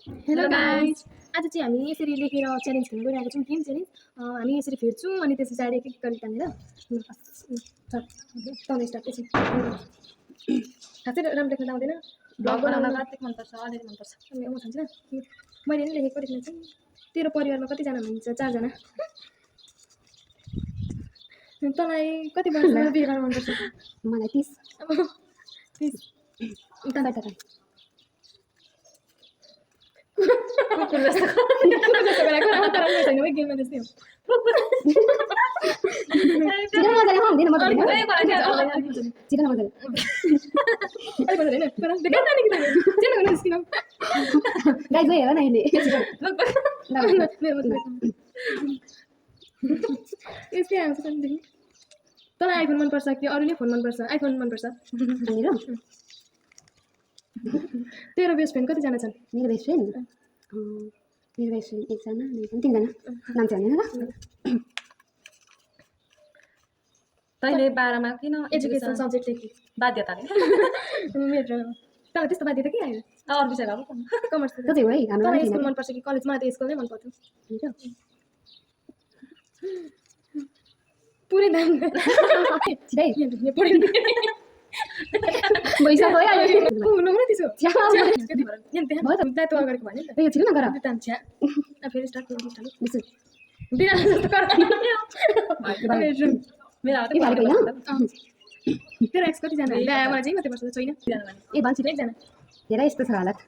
Hello guys, आज चाहिँ हामी यसरी लेखेर च्यालेन्ज खेल्न गइरहेको छौँ। गेम च्यालेन्ज हामी यसरी फेर्छौँ अनि त्यस पछाडि एक एक गरी तानेर ताउने स्टार्ट एकछिन। खासै राम्रो लेख्न आउँदैन। ब्लग बनाउन कति मनपर्छ? अलिअलि मनपर्छ। म खान्छु मैले नि लेखेको लेख्न चाहिँ तेरो परिवारमा कतिजना हुनुहुन्छ? 4 जना। तँलाई कति वर्षमा बिहे गर्न मनपर्छ? मलाई 30 कुकुर जस्तो गेममा जस्तै हो। चिकन मजाले खाउँदैन मजाले चिकन मजाले गाइस भयो न अहिले यस्तै आउँछ सानोदेखि। तँलाई आइफोन मनपर्छ कि अरूले फोन मनपर्छ? आइफोन मनपर्छ। तेरो बेस्ट फ्रेन्ड कतिजना छन्? मेरो बेस्ट फ्रेन्ड एकजना 3जना नाम चाहिँ होइन ल। तैँले 12मा किन एजुकेसन सब्जेक्ट लेखेँ। बाध्यताले मेरो तँलाई त्यस्तो बाध्यता के आयो? अरू विषय भएको कमर्स त्यो चाहिँ हो है हाम्रो तँलाई स्कुल मनपर्छ कि कलेज? मलाई त स्कुल नै मन पर्थ्यो। पुरै दाम छिटै पढेन पैसा भइहाल्यो नहुन त्यसो यो छिटो न गर फेरि स्टार्ट बिसु मेरो यो भाले होइन तेरो एक्स कतिजना? मलाई चाहिँ मात्रै पर्छ छैन। ए भन्छ छिटो एकजना। हेर यस्तो छ हालत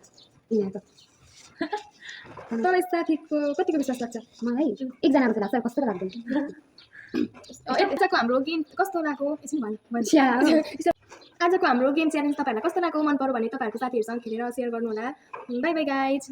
यहाँको तँलाई साथीको कतिको विश्वास लाग्छ? मलाई एकजना मात्र लाग्छ कस्तो लाग्दैन आजको हाम्रो गेम कस्तो लाग्यो एकछिन भन्छ। आजको हाम्रो गेम च्यालेन्ज तपाईँहरूलाई कस्तो लाग्यो? मन पर्यो भने तपाईँहरूको साथीहरूसँग खेलेर सेयर गर्नु होला। By by guys.